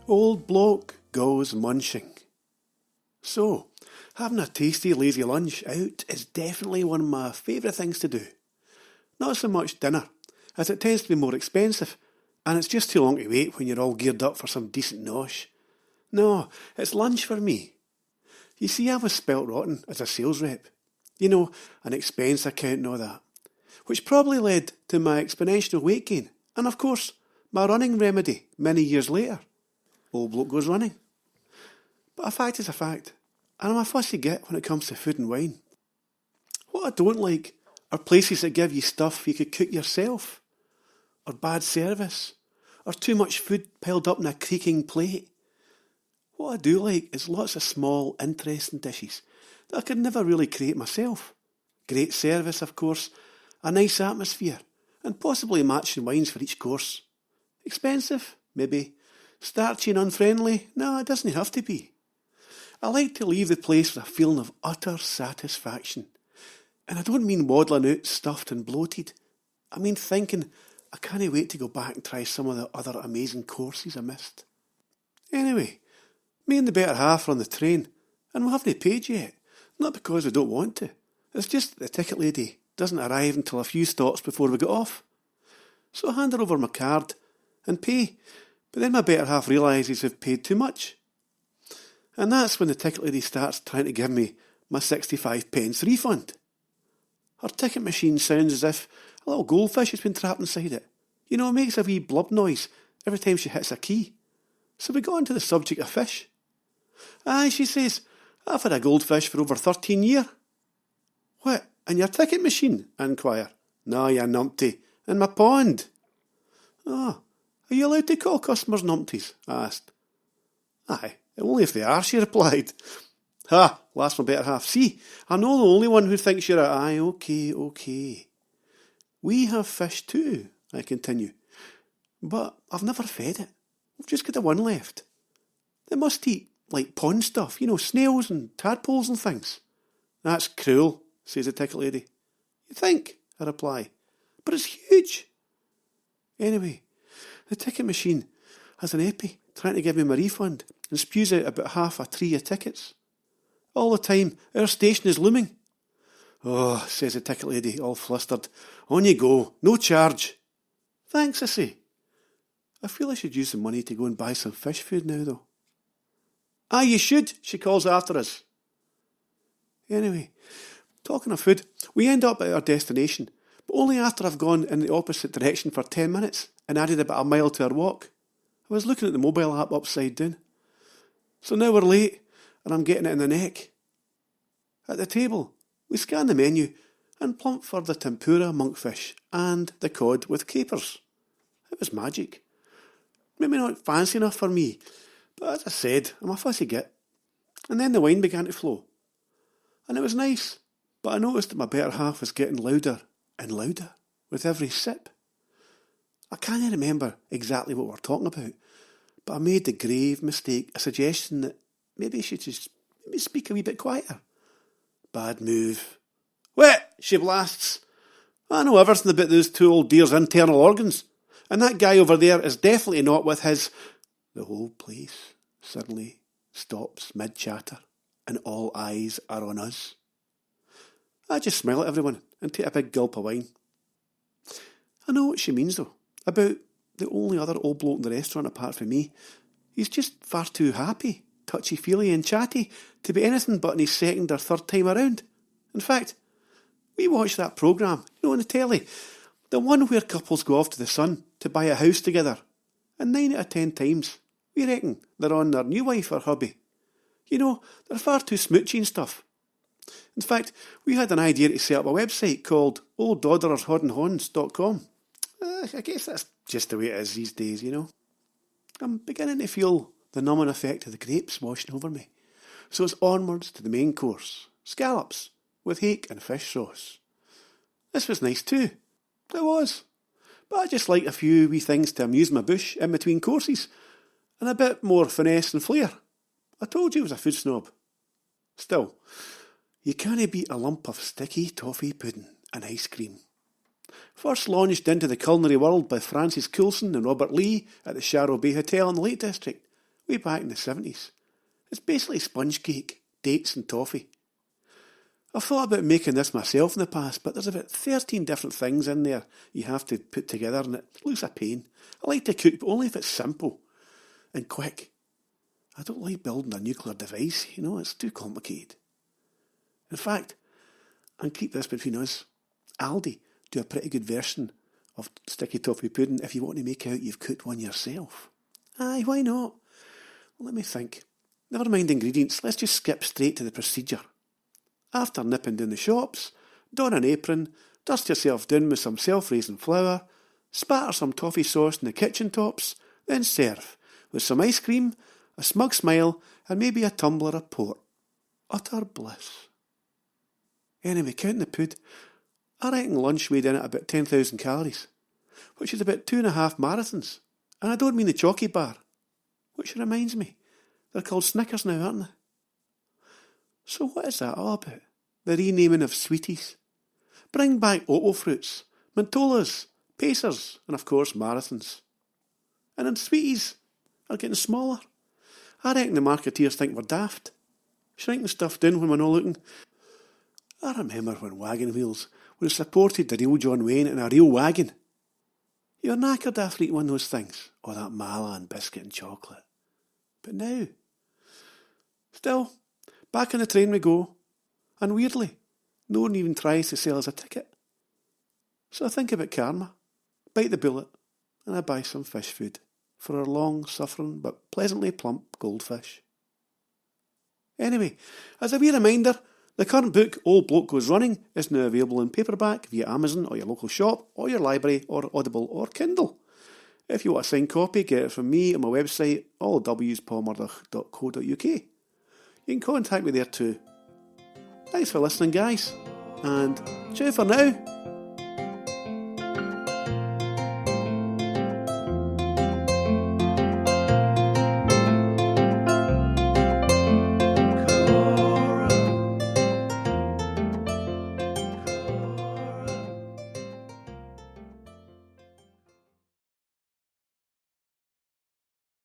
Old Bloke Goes Munching. So, having a tasty lazy lunch out is definitely one of my favourite things to do. Not so much dinner, as it tends to be more expensive, and it's just too long to wait when you're all geared up for some decent nosh. No, it's lunch for me. You see, I was spelt rotten as a sales rep. You know, an expense account and all that. Which probably led to my exponential weight gain, and of course, my running remedy many years later. Old bloke goes running. But a fact is a fact, and I'm a fussy git when it comes to food and wine. What I don't like are places that give you stuff you could cook yourself, or bad service, or too much food piled up in a creaking plate. What I do like is lots of small, interesting dishes that I could never really create myself. Great service, of course, a nice atmosphere, and possibly matching wines for each course. Expensive? Maybe. Starchy and unfriendly? No, it doesn't have to be. I like to leave the place with a feeling of utter satisfaction. And I don't mean waddling out stuffed and bloated. I mean thinking, I can't wait to go back and try some of the other amazing courses I missed. Anyway, me and the better half are on the train, and we haven't paid yet. Not because we don't want to. It's just that the ticket lady doesn't arrive until a few stops before we get off. So I hand her over my card and pay, but then my better half realises we've paid too much. And that's when the ticket lady starts trying to give me my 65 pence refund. Her ticket machine sounds as if a little goldfish has been trapped inside it. You know, it makes a wee blub noise every time she hits a key. So we got onto the subject of fish. Aye, she says, I've had a goldfish for over 13 years. What, in your ticket machine? I inquire. No, you numpty, in my pond. Oh, are you allowed to call customers numpties? I asked. Aye, only if they are, she replied. Ha, laughed my better half. See, I'm not the only one who thinks you're a... Aye, okay. We have fish too, I continue. But I've never fed it. We've just got the one left. They must eat, like pond stuff, you know, snails and tadpoles and things. That's cruel, says the ticket lady. You think? I reply. But it's huge. Anyway, the ticket machine has an epi trying to give me my refund and spews out about half a tree of tickets. All the time, our station is looming. Oh, says the ticket lady, all flustered. On you go, no charge. Thanks, I say. I feel I should use the money to go and buy some fish food now, though. Aye, you should, she calls after us. Anyway, talking of food, we end up at our destination, but only after I've gone in the opposite direction for 10 minutes and added about a mile to our walk. I was looking at the mobile app upside down. So now we're late, and I'm getting it in the neck. At the table, we scan the menu and plump for the tempura monkfish and the cod with capers. It was magic. Maybe not fancy enough for me, but as I said, I'm a fussy git. And then the wine began to flow. And it was nice, but I noticed that my better half was getting louder and louder with every sip. I can't remember exactly what we're talking about, but I made the grave mistake of suggesting that maybe she should speak a wee bit quieter. Bad move. What? She blasts. I know everything about those two old dear's internal organs, and that guy over there is definitely not with his... The whole place suddenly stops mid-chatter, and all eyes are on us. I just smile at everyone and take a big gulp of wine. I know what she means, though, about the only other old bloke in the restaurant apart from me. He's just far too happy, touchy-feely and chatty to be anything but in his second or third time around. In fact, we watched that programme, you know, on the telly, the one where couples go off to the sun to buy a house together, and 9 out of 10 times, we reckon they're on their new wife or hubby. You know, they're far too smoochy and stuff. In fact, we had an idea to set up a website called olddodderershodandhons.com. I guess that's just the way it is these days, you know. I'm beginning to feel the numbing effect of the grapes washing over me. So it's onwards to the main course, scallops with hake and fish sauce. This was nice too. It was. But I just like a few wee things to amuse my bush in between courses, and a bit more finesse and flair. I told you I was a food snob. Still, you can't beat a lump of sticky toffee pudding and ice cream. First launched into the culinary world by Francis Coulson and Robert Lee at the Sharrow Bay Hotel in the Lake District, way back in the 70s. It's basically sponge cake, dates and toffee. I've thought about making this myself in the past, but there's about 13 different things in there you have to put together and it looks a pain. I like to cook, but only if it's simple and quick. I don't like building a nuclear device, it's too complicated. In fact, and keep this between us, Aldi do a pretty good version of sticky toffee pudding if you want to make out you've cooked one yourself. Aye, why not? Let me think. Never mind ingredients, let's just skip straight to the procedure. After nipping down the shops, don an apron, dust yourself down with some self-raising flour, spatter some toffee sauce in the kitchen tops, then serve with some ice cream, a smug smile, and maybe a tumbler of port. Utter bliss. Anyway, counting the pud, I reckon lunch weighed in at about 10,000 calories, which is about 2.5 marathons. And I don't mean the chalky bar, which reminds me, they're called Snickers now, aren't they? So what is that all about? The renaming of sweeties. Bring back Opal fruits, Mentolas, Pacers, and of course marathons. And then sweeties are getting smaller. I reckon the marketeers think we're daft, shrinking stuff down when we're not looking. I remember when wagon wheels would have supported the real John Wayne in a real wagon. You're knackered after eating one of those things, or that mala and biscuit and chocolate. But now, still, back on the train we go, and weirdly, no one even tries to sell us a ticket. So I think about karma, bite the bullet, and I buy some fish food for our long-suffering but pleasantly plump goldfish. Anyway, as a wee reminder, the current book, Old Bloke Goes Running, is now available in paperback via Amazon or your local shop, or your library, or Audible, or Kindle. If you want a signed copy, get it from me on my website, allwspaulmurdoch.co.uk. You can contact me there too. Thanks for listening, guys, and ciao for now.